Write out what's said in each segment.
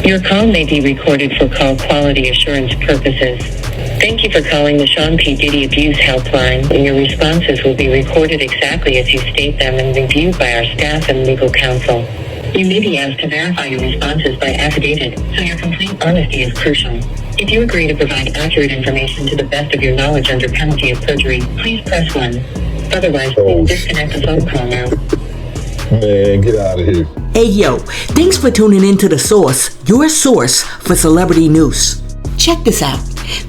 Your call may be recorded for call quality assurance purposes. Thank you for calling the Sean P. Diddy Abuse Helpline, and your responses will be recorded exactly as you state them and reviewed by our staff and legal counsel. You may be asked to verify your responses by affidavit, so your complete honesty is crucial. If you agree to provide accurate information to the best of your knowledge under penalty of perjury, please press 1. Otherwise, please disconnect the phone call now. Man, get out of here. Hey yo, thanks for tuning in to The Source, your source for celebrity news. Check this out.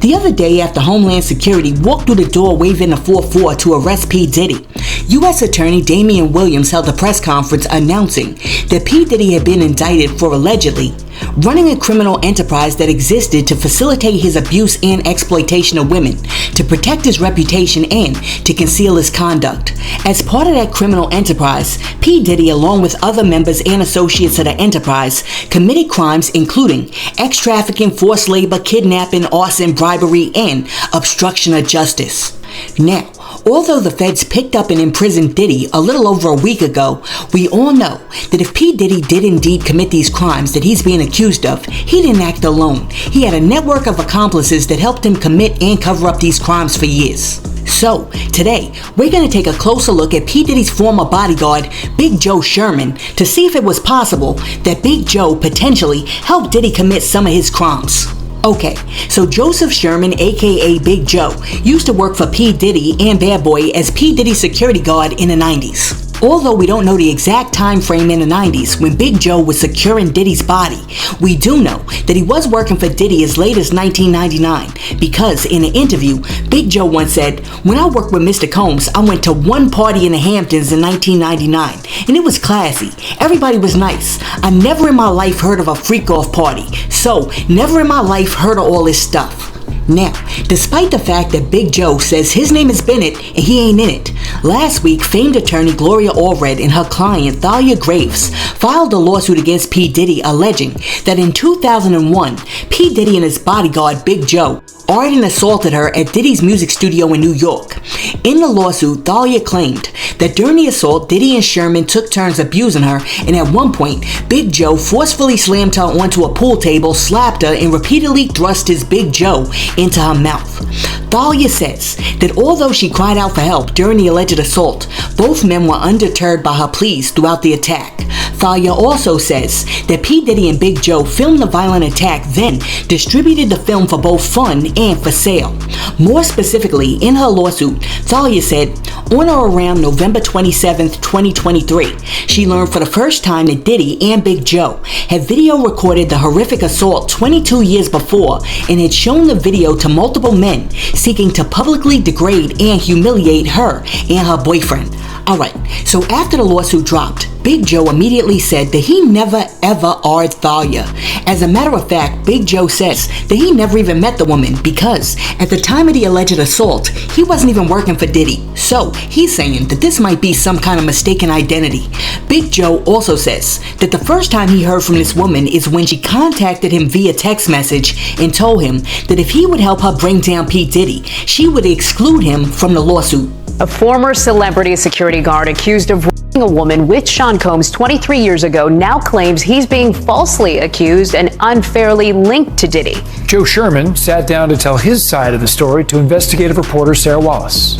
The other day, after Homeland Security walked through the door waving a 4-4 to arrest P. Diddy, U.S. Attorney Damian Williams held a press conference announcing that P. Diddy had been indicted for allegedly running a criminal enterprise that existed to facilitate his abuse and exploitation of women, to protect his reputation, and to conceal his conduct. As part of that criminal enterprise, P. Diddy, along with other members and associates of the enterprise, committed crimes including ex-trafficking, forced labor, kidnapping, arson, bribery, and obstruction of justice. Now, although the feds picked up and imprisoned Diddy a little over a week ago, we all know that if P. Diddy did indeed commit these crimes that he's being accused of, he didn't act alone. He had a network of accomplices that helped him commit and cover up these crimes for years. So, today, we're going to take a closer look at P. Diddy's former bodyguard, Big Joe Sherman, to see if it was possible that Big Joe potentially helped Diddy commit some of his crimes. Okay, so Joseph Sherman, aka Big Joe, used to work for P. Diddy and Bad Boy as P. Diddy's security guard in the 90s. Although we don't know the exact time frame in the 90s when Big Joe was securing Diddy's body, we do know that he was working for Diddy as late as 1999 because in an interview, Big Joe once said, "When I worked with Mr. Combs, I went to one party in the Hamptons in 1999 and it was classy. Everybody was nice. I never in my life heard of a freak-off party, so never in my life heard of all this stuff." Now, despite the fact that Big Joe says his name is Bennett and he ain't in it, last week famed attorney Gloria Allred and her client Thalia Graves filed a lawsuit against P. Diddy alleging that in 2001, P. Diddy and his bodyguard Big Joe armed and assaulted her at Diddy's music studio in New York. In the lawsuit, Thalia claimed that during the assault, Diddy and Sherman took turns abusing her, and at one point, Big Joe forcefully slammed her onto a pool table, slapped her, and repeatedly thrust his Big Joe into her mouth. Thalia says that although she cried out for help during the alleged assault, both men were undeterred by her pleas throughout the attack. Thalia also says that P. Diddy and Big Joe filmed the violent attack, then distributed the film for both fun and for sale. More specifically, in her lawsuit, Thalia said, on or around November 27, 2023, she learned for the first time that Diddy and Big Joe had video recorded the horrific assault 22 years before and had shown the video to multiple men seeking to publicly degrade and humiliate her and her boyfriend. Alright, so after the lawsuit dropped, Big Joe immediately said that he never ever R Thalia. As a matter of fact, Big Joe says that he never even met the woman because at the time of the alleged assault, he wasn't even working for Diddy. So he's saying that this might be some kind of mistaken identity. Big Joe also says that the first time he heard from this woman is when she contacted him via text message and told him that if he would help her bring down P. Diddy, she would exclude him from the lawsuit. A former celebrity security guard accused of raping a woman with Sean Combs 23 years ago now claims he's being falsely accused and unfairly linked to Diddy. Joe Sherman sat down to tell his side of the story to investigative reporter Sarah Wallace.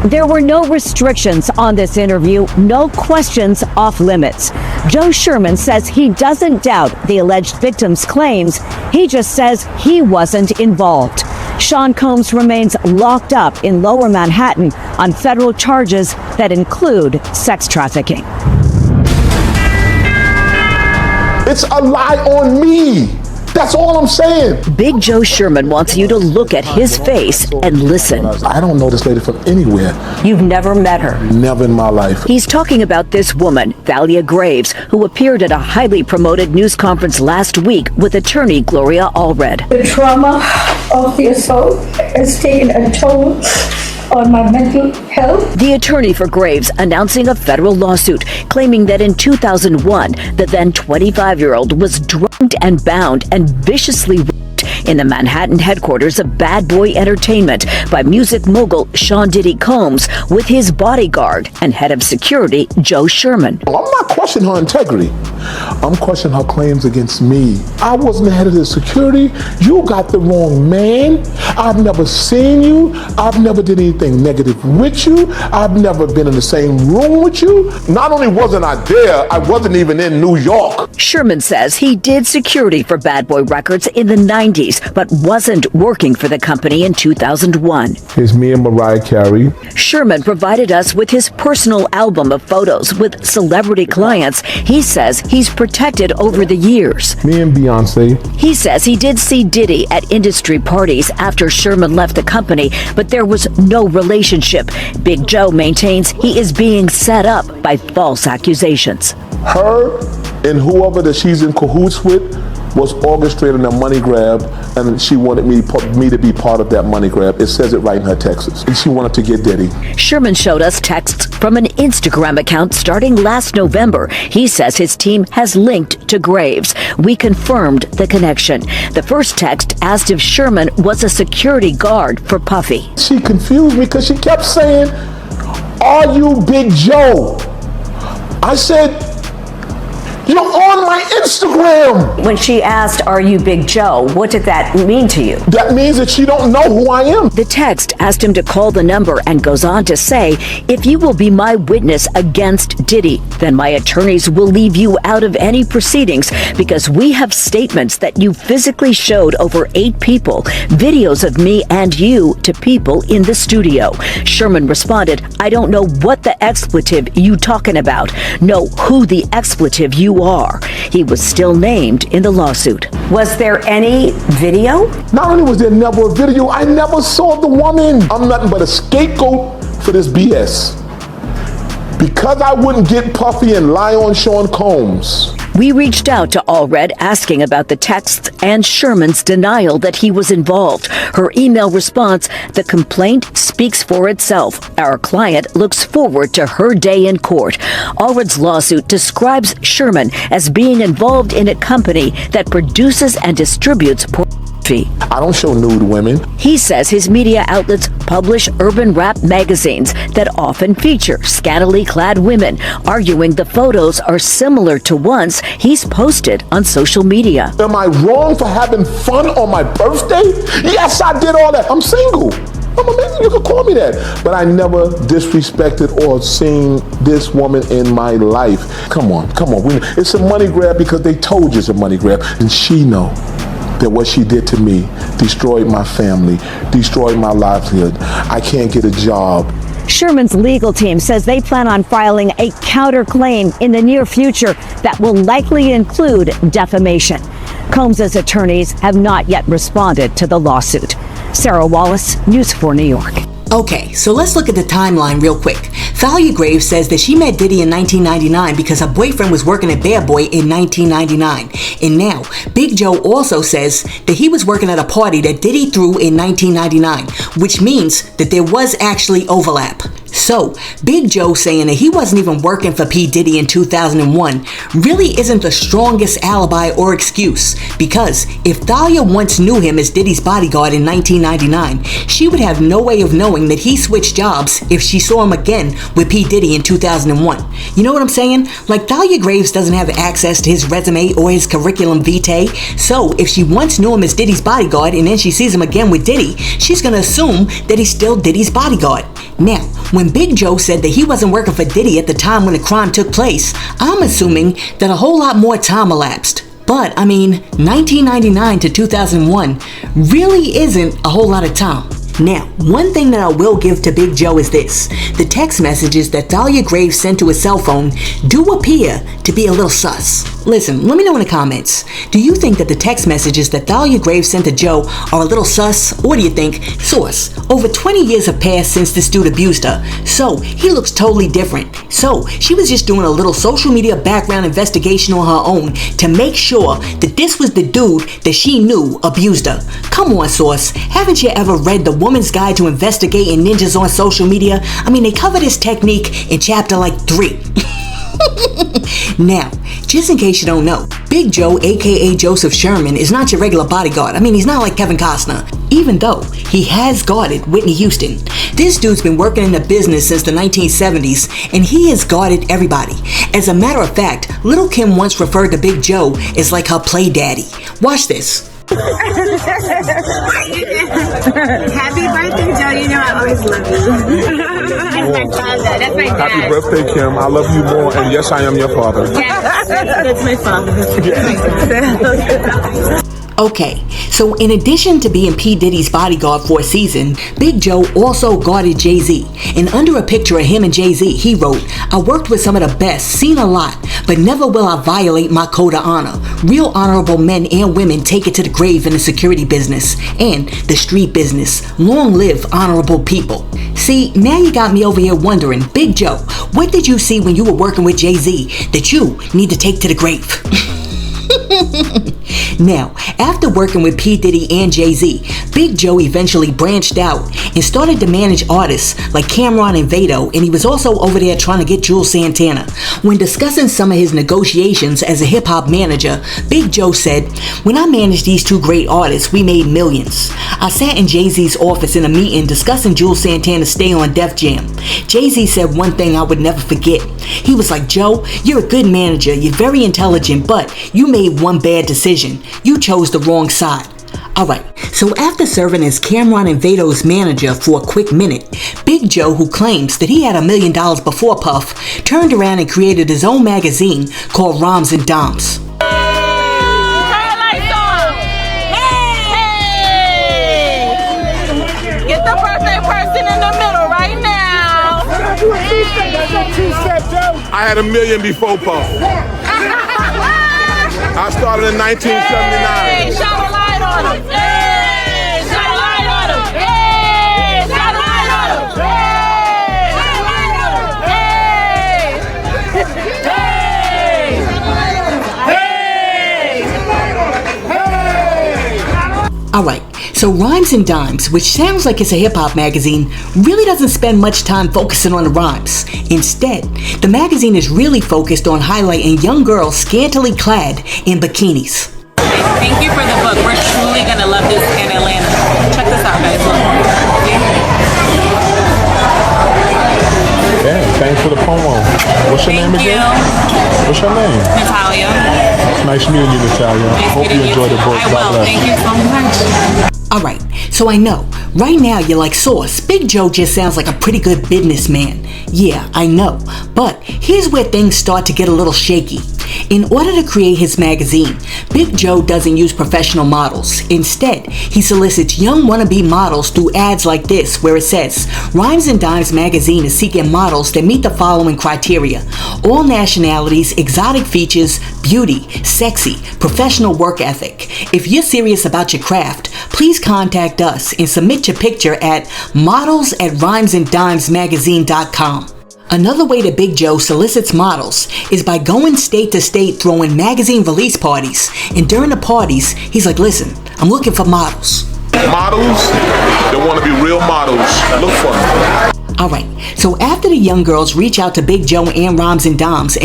There were no restrictions on this interview, no questions off limits. Joe Sherman says he doesn't doubt the alleged victim's claims. He just says he wasn't involved. Sean Combs remains locked up in Lower Manhattan on federal charges that include sex trafficking. It's a lie on me. That's all I'm saying. Big Joe Sherman wants you to look at his face and listen. I don't know this lady from anywhere. You've never met her. Never in my life. He's talking about this woman, Thalia Graves, who appeared at a highly promoted news conference last week with attorney Gloria Allred. The trauma of the assault has taken a toll on my mental health. The attorney for Graves announcing a federal lawsuit claiming that in 2001, the then 25-year-old was drugged and bound and viciously raped in the Manhattan headquarters of Bad Boy Entertainment by music mogul Sean Diddy Combs with his bodyguard and head of security Joe Sherman. I'm not questioning her integrity. I'm questioning her claims against me. I wasn't the head of the security. You got the wrong man. I've never seen you. I've never did anything negative with you. I've never been in the same room with you. Not only wasn't I there, I wasn't even in New York. Sherman says he did security for Bad Boy Records in the 90s, but wasn't working for the company in 2001. It's me and Mariah Carey. Sherman provided us with his personal album of photos with celebrity clients he says he's protected over the years. Me and Beyonce. He says he did see Diddy at industry parties after Sherman left the company, but there was no relationship. Big Joe maintains he is being set up by false accusations. Her and whoever that she's in cahoots with was orchestrating a money grab, and she wanted me to be part of that money grab. It says it right in her texts. And she wanted to get Diddy. Sherman showed us texts from an Instagram account starting last November. He says his team has linked to Graves. We confirmed the connection. The first text asked if Sherman was a security guard for Puffy. She confused me because she kept saying, "Are you Big Joe?" I said, "You're on my Instagram." When she asked, "Are you Big Joe?" what did that mean to you? That means that she don't know who I am. The text asked him to call the number and goes on to say, "If you will be my witness against Diddy, then my attorneys will leave you out of any proceedings because we have statements that you physically showed over 8 people, videos of me and you to people in the studio." Sherman responded, "I don't know what the expletive you talking about. Know who the expletive you are." He was still named in the lawsuit. Was there any video? Not only was there never a video, I never saw the woman. I'm nothing but a scapegoat for this BS. Because I wouldn't get Puffy and lie on Sean Combs. We reached out to Allred asking about the texts and Sherman's denial that he was involved. Her email response, "The complaint speaks for itself. Our client looks forward to her day in court." Allred's lawsuit describes Sherman as being involved in a company that produces and distributes pornography. I don't show nude women. He says his media outlets publish urban rap magazines that often feature scantily clad women, arguing the photos are similar to ones he's posted on social media. Am I wrong for having fun on my birthday? Yes, I did all that. I'm single. You could call me that. But I never disrespected or seen this woman in my life. Come on. It's a money grab because they told you it's a money grab. And she know that what she did to me destroyed my family, destroyed my livelihood. I can't get a job. Sherman's legal team says they plan on filing a counterclaim in the near future that will likely include defamation. Combs' attorneys have not yet responded to the lawsuit. Sarah Wallace, News 4 New York. Okay, so let's look at the timeline real quick. Thalia Graves says that she met Diddy in 1999 because her boyfriend was working at Bad Boy in 1999. And now, Big Joe also says that he was working at a party that Diddy threw in 1999, which means that there was actually overlap. So, Big Joe saying that he wasn't even working for P. Diddy in 2001 really isn't the strongest alibi or excuse, because if Thalia once knew him as Diddy's bodyguard in 1999, she would have no way of knowing that he switched jobs if she saw him again with P. Diddy in 2001. You know what I'm saying? Like, Thalia Graves doesn't have access to his resume or his curriculum vitae, so if she once knew him as Diddy's bodyguard and then she sees him again with Diddy, she's gonna assume that he's still Diddy's bodyguard. Now, when Big Joe said that he wasn't working for Diddy at the time when the crime took place, I'm assuming that a whole lot more time elapsed. But, 1999 to 2001 really isn't a whole lot of time. Now, one thing that I will give to Big Joe is this. The text messages that Thalia Graves sent to his cell phone do appear to be a little sus. Listen, let me know in the comments. Do you think that the text messages that Thalia Graves sent to Joe are a little sus? Or do you think, source, over 20 years have passed since this dude abused her, so he looks totally different. So she was just doing a little social media background investigation on her own to make sure that this was the dude that she knew abused her. Come on, source. Haven't you ever read The Woman's Guide to Investigating Ninjas on Social Media? They cover this technique in chapter 3. Now, just in case you don't know, Big Joe, aka Joseph Sherman, is not your regular bodyguard. He's not like Kevin Costner. even though he has guarded Whitney Houston. This dude's been working in the business since the 1970s, and he has guarded everybody. As a matter of fact, Lil' Kim once referred to Big Joe as like her play daddy. Watch this. Happy birthday, Joe. You know I always love you. That's my father. That's my dad. Happy birthday, Kim. I love you more, and yes, I am your father. Yes, that's my father. Okay, so in addition to being P. Diddy's bodyguard for a season, Big Joe also guarded Jay-Z. And under a picture of him and Jay-Z, he wrote, "I worked with some of the best, seen a lot, but never will I violate my code of honor. Real honorable men and women take it to the grave in the security business and the street business. Long live honorable people." See, now you got me over here wondering, Big Joe, what did you see when you were working with Jay-Z that you need to take to the grave? Now, after working with P. Diddy and Jay-Z, Big Joe eventually branched out and started to manage artists like Cameron and Vado, and he was also over there trying to get Jules Santana. When discussing some of his negotiations as a hip-hop manager, Big Joe said, "When I managed these two great artists, we made millions. I sat in Jay-Z's office in a meeting discussing Jules Santana's stay on Def Jam. Jay-Z said one thing I would never forget. He was like, 'Joe, you're a good manager, you're very intelligent, but you made one bad decision. You chose the wrong side.'" Alright, so after serving as Cameron and Vado's manager for a quick minute, Big Joe, who claims that he had $1 million before Puff, turned around and created his own magazine called Rhymes and Dimes. Get the birthday person in the middle right now. I had $1 million before Puff. I started in 1979. Hey, shine a light on him. Hey, shine a light on him. Hey, shine a light on him. Hey, Alright, so Rhymes and Dimes, which sounds like it's a hip-hop magazine, really doesn't spend much time focusing on the rhymes. Instead, the magazine is really focused on highlighting young girls scantily clad in bikinis. Thank you for the book. We're truly going to love this in Atlanta. Check this out, guys. Look. Yeah, thanks for the promo. What's your name again? What's your name? Natalia. It's nice meeting you, Natalia. Hope you enjoy the book. I will. Thank you so much. Alright, so I know, right now you're like, Sauce, Big Joe just sounds like a pretty good businessman. Yeah, I know, but here's where things start to get a little shaky. In order to create his magazine, Big Joe doesn't use professional models. Instead, he solicits young wannabe models through ads like this, where it says, "Rhymes and Dimes magazine is seeking models that meet the following criteria: all nationalities, exotic features, beauty, sexy, professional work ethic. If you're serious about your craft, please contact us and submit your picture at models@rhymesanddimesmagazine.com. Another way that Big Joe solicits models is by going state to state throwing magazine release parties. And during the parties, he's like, "Listen, I'm looking for models." Models that want to be real models. Look for them. Alright, so after the young girls reach out to Big Joe and Rhymes and Dimes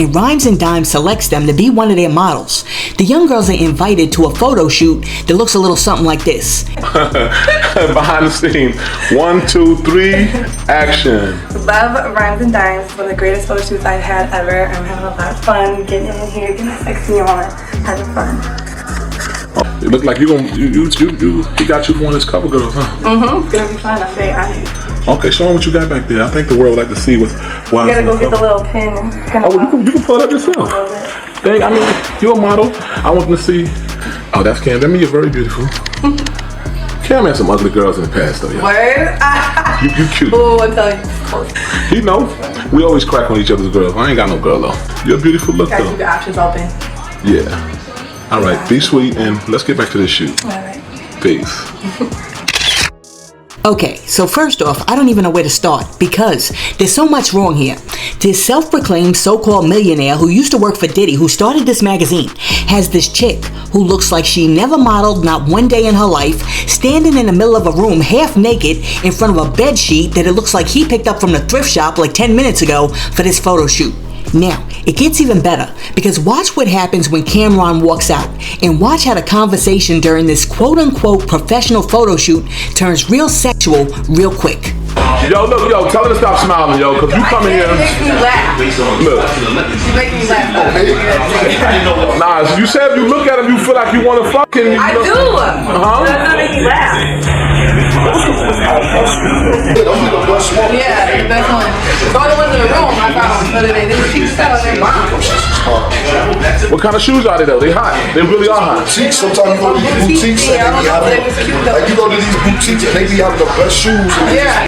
selects them to be one of their models, the young girls are invited to a photo shoot that looks a little something like this. Behind the scenes. 1, 2, 3, action. Love Rhymes and Dimes. It's one of the greatest photo shoots I've had ever. I'm having a lot of fun getting in here, getting my sexy on, having fun. It looked like you got you one of his cover girls, huh? Mm-hmm. It's gonna be fun. I'm very honored. Okay, show them what you got back there. I think the world would like to see what's. You gotta go get the little pin. You can pull it up yourself. Dang, I mean, you're a model. I want them to see. Oh, that's Cam. That means you're very beautiful. Cam had some ugly girls in the past, though. Yeah. Word? You cute. Oh, I'm telling you. You know, we always crack on each other's girls. I ain't got no girl though. You're a beautiful look Gotta though. keep the options open. Yeah. All right, be sweet and let's get back to this shoot. All right. Peace. Okay, so first off, I don't even know where to start because there's so much wrong here. This self-proclaimed so-called millionaire who used to work for Diddy, who started this magazine, has this chick who looks like she never modeled not one day in her life, standing in the middle of a room half naked in front of a bed sheet that it looks like he picked up from the thrift shop like 10 minutes ago for this photo shoot. Now, it gets even better, because watch what happens when Cameron walks out, and watch how the conversation during this quote-unquote professional photo shoot turns real sexual real quick. Yo, look, yo, tell her to stop smiling, yo, because you come in here. You make me laugh. Look. You make me laugh. Nah, you said if you look at him, you feel like you want to fuck him. I do. Uh-huh. That's not make me laugh. Yeah, the best one. All the ones in the room, I found the other day. They keep selling their bombs. What kind of shoes are they though? They hot. They really are hot. Boutiques. Sometimes you go to these boutiques and they be having, like you go to these boutiques and they be having the best shoes. And yeah.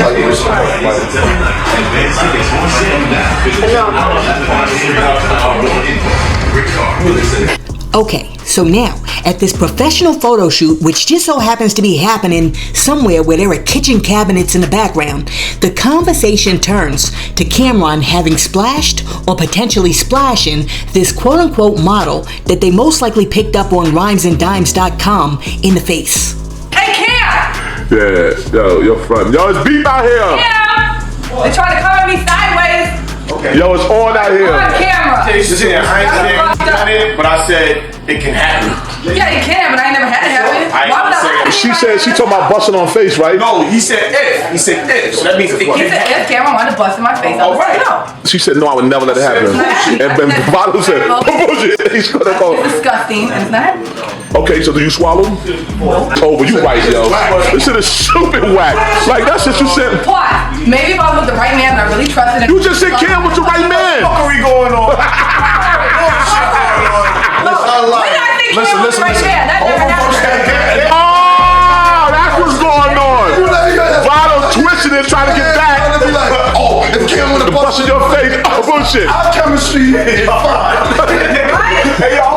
Okay, so now, at this professional photo shoot, which just so happens to be happening somewhere where there are kitchen cabinets in the background, the conversation turns to Cameron having splashed or potentially splashing this quote-unquote model that they most likely picked up on rhymesanddimes.com in the face. Hey, Cam! Yeah, yo, you're front. Yo, it's beef out here. Cam! They trying to cover me sideways. Okay. Yo, it's on out here. On camera. I ain't saying but I said it can happen. Yeah, it can, but I ain't never had it happen. Why would I? She said she talking about busting on face, right? No, he said if. He said if. So that means it can happen. He said if Cameron wanted to bust in my face, I was like, no. She said no, I would never let it happen. And Ben Bravado said, bullshit. He's gonna go. It's disgusting, and it's not happening. Okay, so do you swallow? Oh, but you right, yo. This shit is stupid whack. Like that shit you said. Why? Maybe if I was with the right man and I really trusted him. You just said Cam with the right man. What are we going on? Listen. That never happened. Oh, that's what's going on. Vado twisting and trying to get back. Oh, if Cam would have busted your face. Oh, bullshit. Our chemistry is fine. Hey, y'all,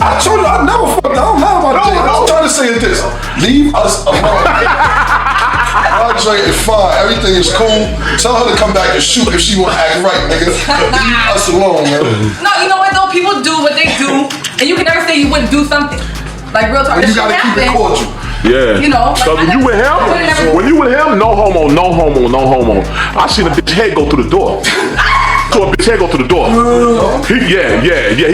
I told you I never fucked. I don't lie about it. What I'm trying to say is this: leave us alone. Andre is fine. Everything is cool. Tell her to come back and shoot if she want to act right, nigga. Leave us alone, man. No, you know what though? People do what they do, and you can never say you wouldn't do something. Like real talk. Well, you gotta keep it cordial. Yeah. You know. So when you with him, no homo. I seen a bitch head go through the door. So a bitch head go through the door. He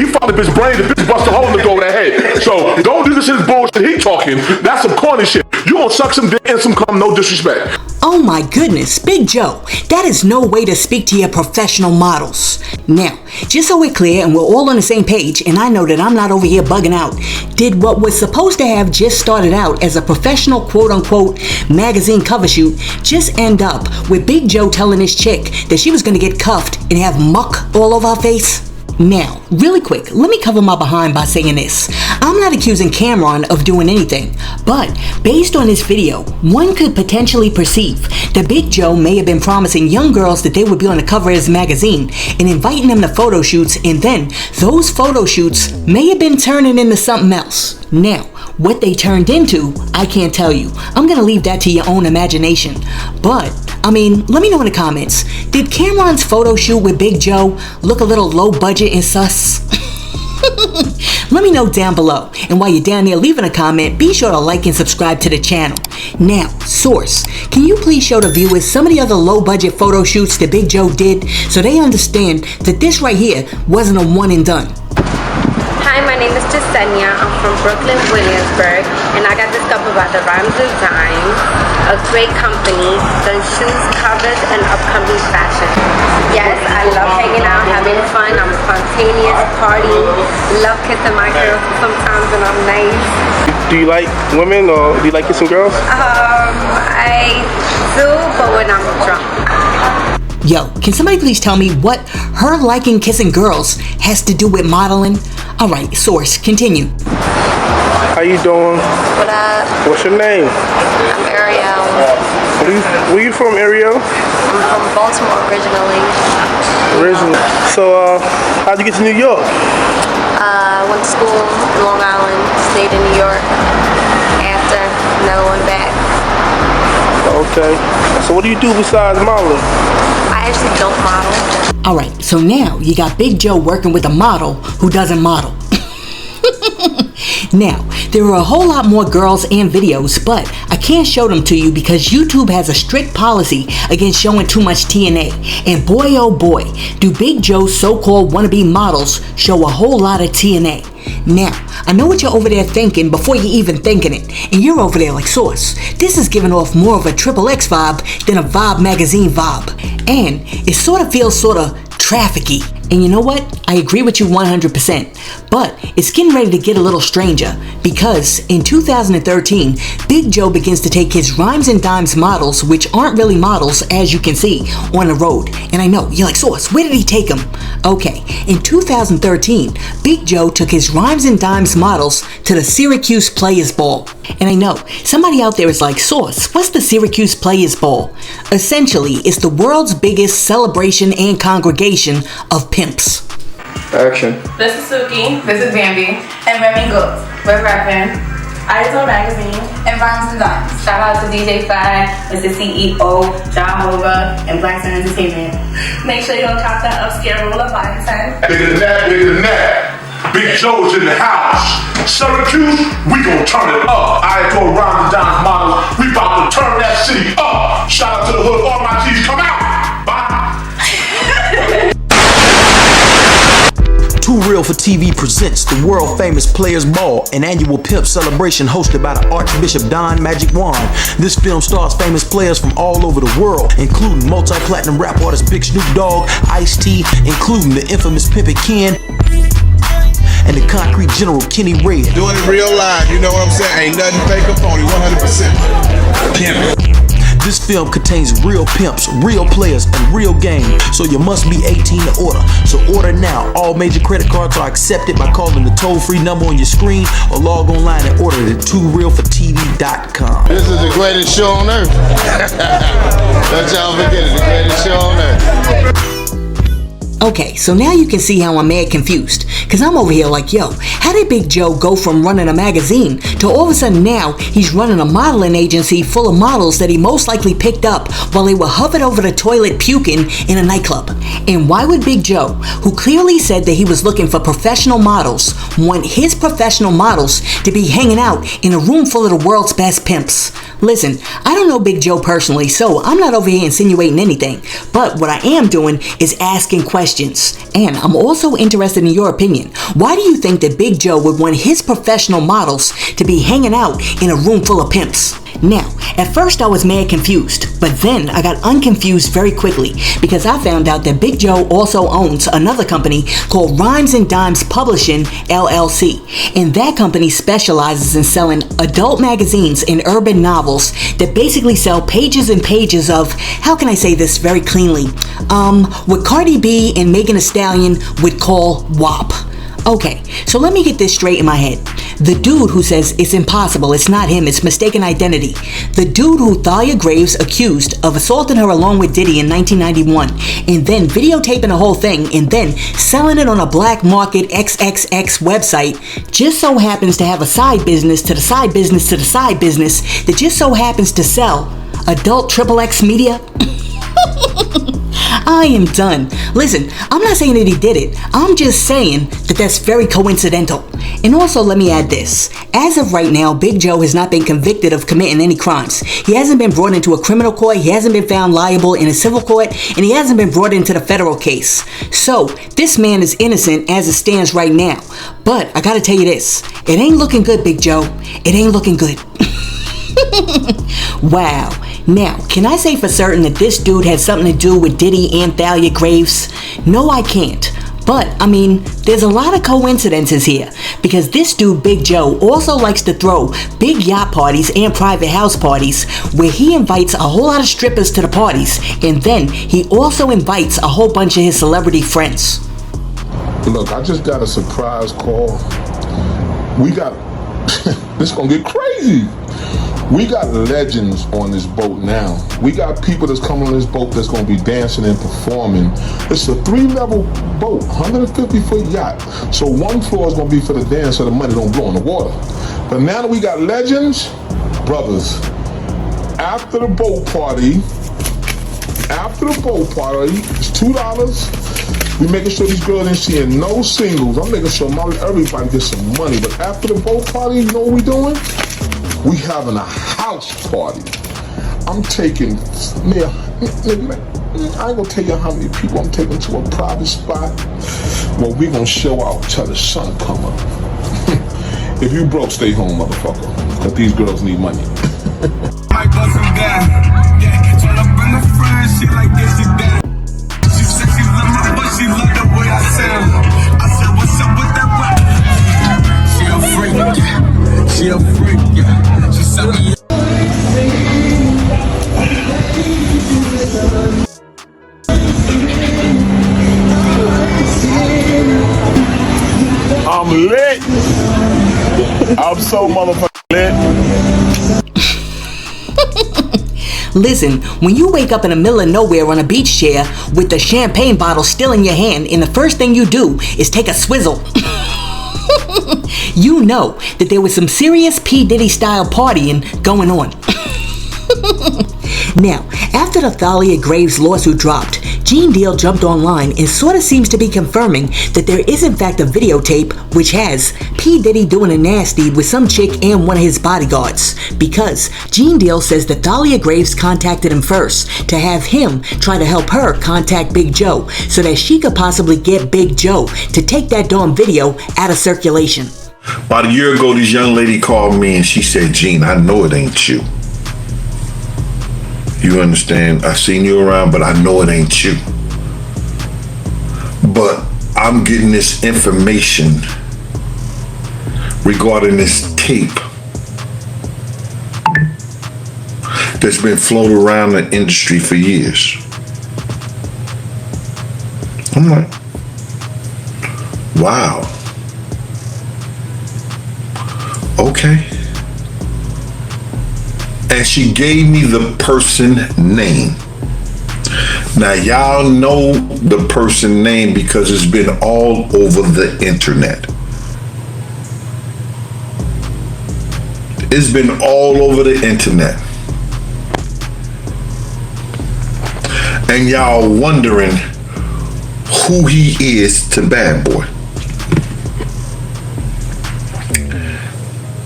found the bitch brain. The bitch bust a hole in the door with her head. So don't do this shit bullshit. He talking. That's some corny shit. You gonna suck some dick and some cum, no disrespect. Oh my goodness, Big Joe, that is no way to speak to your professional models. Now, just so we're clear and we're all on the same page, and I know that I'm not over here bugging out, did what was supposed to have just started out as a professional quote-unquote magazine cover shoot just end up with Big Joe telling his chick that she was gonna get cuffed and have muck all over her face? Now, really quick, let me cover my behind by saying this. I'm not accusing Cameron of doing anything, but based on this video, one could potentially perceive that Big Joe may have been promising young girls that they would be on the cover of his magazine and inviting them to photo shoots, and then those photo shoots may have been turning into something else. Now, what they turned into, I can't tell you. I'm gonna leave that to your own imagination. But, I mean, let me know in the comments. Did Cameron's photo shoot with Big Joe look a little low budget and sus? Let me know down below. And while you're down there leaving a comment, be sure to like and subscribe to the channel. Now, Source, can you please show the viewers some of the other low budget photo shoots that Big Joe did so they understand that this right here wasn't a one and done? Hi, my name is Jasenia. I'm from Brooklyn, Williamsburg, and I got discovered by the Rhymes and Dimes, a great company, done shoes, covers, and upcoming fashion. Yes, I love hanging out, having fun. I'm spontaneous, partying, love kissing my girls sometimes when I'm nice. Do you like women or do you like kissing girls? I do, but when I'm drunk. Yo, can somebody please tell me what her liking kissing girls has to do with modeling? Alright, Source, continue. How you doing? What up? What's your name? I'm Ariel. Where you from, Ariel? I'm from Baltimore originally. So, how'd you get to New York? I went to school in Long Island, stayed in New York. After, another one back. Okay. So what do you do besides modeling? I actually don't model. Alright, so now you got Big Joe working with a model who doesn't model. Now, there are a whole lot more girls and videos, but I can't show them to you because YouTube has a strict policy against showing too much TNA. And boy oh boy, do Big Joe's so-called wannabe models show a whole lot of TNA. Now, I know what you're over there thinking before you're even thinking it, and you're over there like, Source, this is giving off more of a XXX vibe than a Vibe magazine vibe. And it sort of feels sort of trafficky. And you know what? I agree with you 100%. But it's getting ready to get a little stranger because in 2013, Big Joe begins to take his Rhymes and Dimes models, which aren't really models as you can see, on the road. And I know, you're like, Source, where did he take them? Okay, in 2013, Big Joe took his Rhymes and Dimes models to the Syracuse Players Ball. And I know, somebody out there is like, Source, what's the Syracuse Players Ball? Essentially, it's the world's biggest celebration and congregation of pimps. Action. This is Suki. This is Bambi. And Remy Goods. We're rapping. ISO Magazine. And Rhymes and Dimes. Shout out to DJ Fad, Mr. CEO, Jehovah, and Blackson Entertainment. Make sure you don't count that upscale rule of 5 and 10. Bigger than that, bigger than that. Big Joe's in the house. Syracuse, we gon' turn it up. I go Rhymes and Dimes models. We about to turn that city up. Shout out to the hood. All my G's come out. Bye. Too Real for TV presents the world famous Players Ball, an annual pimp celebration hosted by the Archbishop Don Magic Wand. This film stars famous players from all over the world, including multi-platinum rap artist Big Snoop Dogg, Ice-T, including the infamous Pimpin' Ken, and the Concrete General Kenny Red. Doing it real live, you know what I'm saying? Ain't nothing fake or phony, 100%. Pimp. This film contains real pimps, real players, and real game, so you must be 18 to order. So order now. All major credit cards are accepted by calling the toll-free number on your screen or log online and order it at TooRealForTV.com. This is the greatest show on earth. Don't y'all forget it, the greatest show on earth. Okay, so now you can see how I'm mad confused, cause I'm over here like, yo, how did Big Joe go from running a magazine to all of a sudden now he's running a modeling agency full of models that he most likely picked up while they were hovered over the toilet puking in a nightclub? And why would Big Joe, who clearly said that he was looking for professional models, want his professional models to be hanging out in a room full of the world's best pimps? Listen, I don't know Big Joe personally, so I'm not over here insinuating anything, but what I am doing is asking questions. And I'm also interested in your opinion. Why do you think that Big Joe would want his professional models to be hanging out in a room full of pimps? Now, at first I was mad confused, but then I got unconfused very quickly because I found out that Big Joe also owns another company called Rhymes and Dimes Publishing LLC, and that company specializes in selling adult magazines and urban novels that basically sell pages and pages of, how can I say this very cleanly, what Cardi B and Megan Thee Stallion would call WAP. Okay, so let me get this straight in my head. The dude who says it's impossible, it's not him, it's mistaken identity. The dude who Thalia Graves accused of assaulting her along with Diddy in 1991 and then videotaping the whole thing and then selling it on a black market XXX website just so happens to have a side business to the side business to the side business that just so happens to sell adult XXX media? I am done. Listen, I'm not saying that he did it. I'm just saying that that's very coincidental. And also, let me add this. As of right now, Big Joe has not been convicted of committing any crimes. He hasn't been brought into a criminal court, he hasn't been found liable in a civil court, and he hasn't been brought into the federal case. So, this man is innocent as it stands right now. But I gotta tell you this. It ain't looking good, Big Joe. It ain't looking good. Wow. Now, can I say for certain that this dude had something to do with Diddy and Thalia Graves? No, I can't. But, I mean, there's a lot of coincidences here, because this dude, Big Joe, also likes to throw big yacht parties and private house parties where he invites a whole lot of strippers to the parties, and then he also invites a whole bunch of his celebrity friends. Look, I just got a surprise call. We got, this is gonna get crazy. We got legends on this boat now. We got people that's coming on this boat that's gonna be dancing and performing. It's a 3-level boat, 150-foot yacht. So one floor is gonna be for the dance so the money don't blow in the water. But now that we got legends, brothers, after the boat party, it's $2. We making sure these girls ain't seeing no singles. I'm making sure everybody gets some money. But after the boat party, you know what we doing? We having a house party. I'm taking, I ain't gonna tell you how many people I'm taking to a private spot where we gonna show out till the sun come up. If you broke, stay home, motherfucker. Cause these girls need money. My bosom down. Yeah, turn up in the front, she like this, she down. She said she love my voice, she love the way I sound. I said, what's up with that rap? She a freak, yeah. She a freak, yeah. She said me. I'm lit. I'm so motherfucking lit. Listen, when you wake up in the middle of nowhere on a beach chair with the champagne bottle still in your hand and the first thing you do is take a swizzle, you know that there was some serious P. Diddy style partying going on. Now, after the Thalia Graves lawsuit dropped, Gene Deal jumped online and sort of seems to be confirming that there is in fact a videotape which has P. Diddy doing a nasty with some chick and one of his bodyguards, because Gene Deal says that Thalia Graves contacted him first to have him try to help her contact Big Joe so that she could possibly get Big Joe to take that darn video out of circulation. About a year ago, this young lady called me and she said, Gene, I know it ain't you. You understand? I seen you around, but I know it ain't you. But I'm getting this information regarding this tape that's been floated around the industry for years. I'm like, wow. Okay. And she gave me the person name. Now y'all know the person name because it's been all over the internet. It's been all over the internet. And y'all wondering who he is to Bad Boy.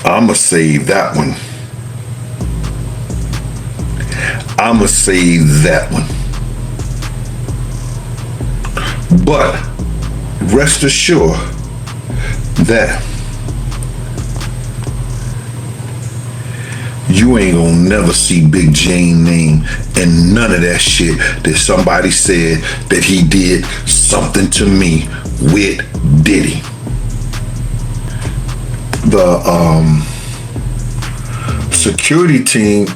I'ma save that one. I'ma save that one. But rest assured that you ain't gonna never see Big Jane name and none of that shit that somebody said that he did something to me with Diddy. The security team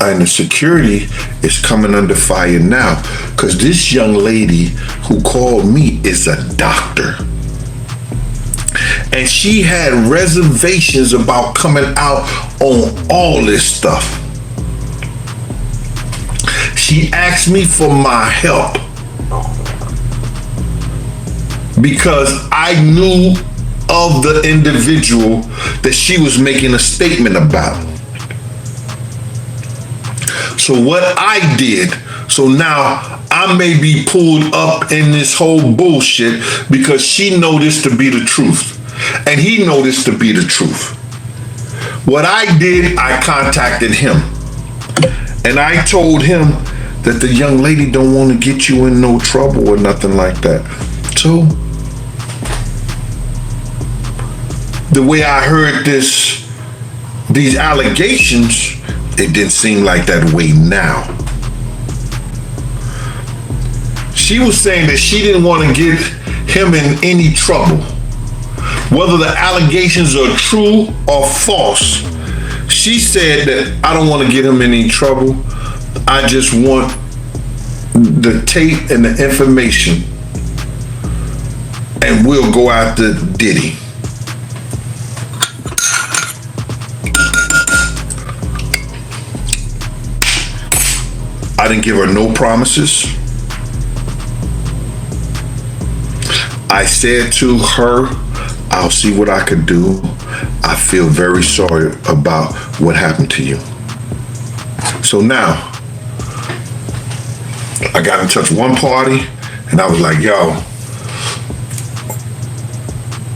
and the security is coming under fire now because this young lady who called me is a doctor. And she had reservations about coming out on all this stuff. She asked me for my help because I knew of the individual that she was making a statement about. So what I did, so now I may be pulled up in this whole bullshit because she know this to be the truth. And he know this to be the truth. What I did, I contacted him. And I told him that the young lady don't want to get you in no trouble or nothing like that. So, the way I heard these allegations, it didn't seem like that way now. She was saying that she didn't want to get him in any trouble. Whether the allegations are true or false, she said that I don't want to get him in any trouble. I just want the tape and the information, and we'll go after Diddy. I didn't give her no promises. I said to her, I'll see what I could do. I feel very sorry about what happened to you. So now, I got in touch with one party and I was like, yo,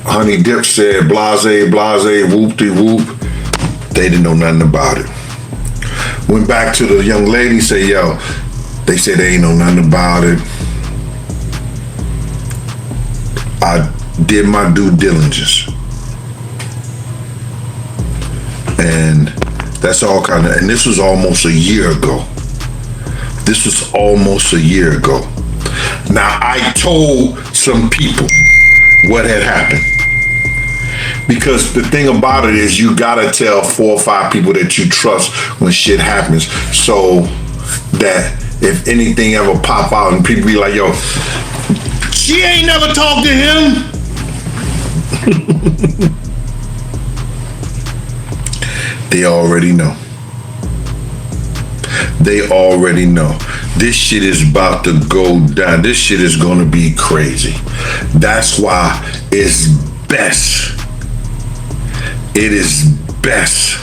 Honey Dip said blase, blase, whoop-de-whoop. They didn't know nothing about it. Went back to the young lady, say, yo, they said they ain't know nothing about it. I did my due diligence. And that's all kind of, and this was almost a year ago. This was almost a year ago. Now, I told some people what had happened. Because the thing about it is you gotta tell 4 or 5 people that you trust when shit happens, so that if anything ever pop out and people be like, yo, she ain't never talked to him. They already know. They already know. This shit is about to go down. This shit is gonna be crazy. That's why it's best. It is best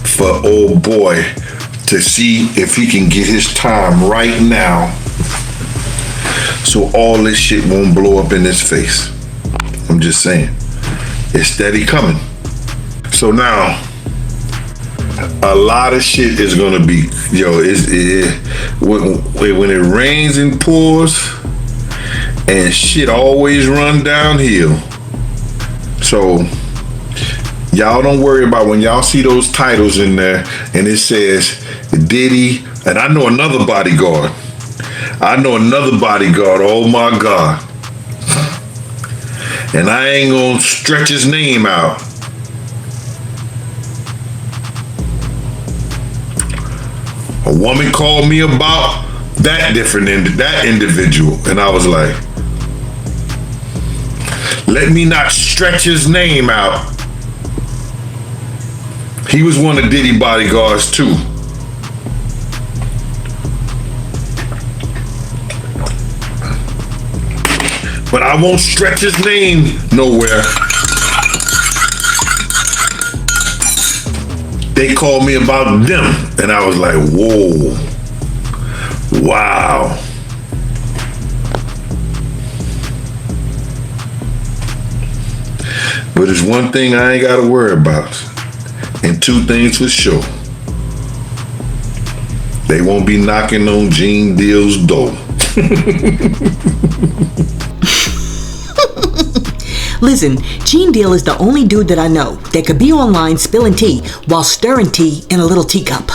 for old boy to see if he can get his time right now, so all this shit won't blow up in his face. I'm just saying. It's steady coming. So now, a lot of shit is gonna be, when it rains and pours, and shit always run downhill. So y'all don't worry about when y'all see those titles in there and it says Diddy, and I know another bodyguard. Oh my God. And I ain't gonna stretch his name out. A woman called me about that individual, and I was like, let me not stretch his name out. He was one of Diddy bodyguards too. But I won't stretch his name nowhere. They called me about them, and I was like, whoa, wow. But it's one thing I ain't gotta worry about, and 2 things for sure. They won't be knocking on Gene Deal's door. Listen, Gene Deal is the only dude that I know that could be online spilling tea while stirring tea in a little teacup.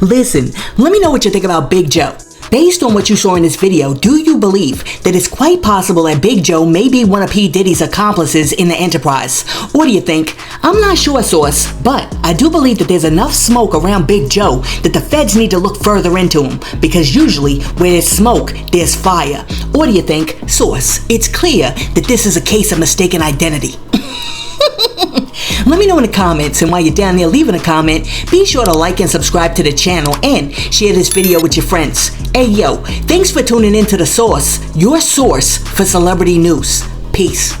Listen, let me know what you think about Big Joe. Based on what you saw in this video, do you believe that it's quite possible that Big Joe may be one of P. Diddy's accomplices in the enterprise? Or do you think, I'm not sure, source, but I do believe that there's enough smoke around Big Joe that the feds need to look further into him, because usually where there's smoke, there's fire. Or do you think, source, it's clear that this is a case of mistaken identity? Let me know in the comments, and while you're down there leaving a comment, be sure to like and subscribe to the channel and share this video with your friends. Hey yo, thanks for tuning in to The Source, your source for celebrity news. Peace.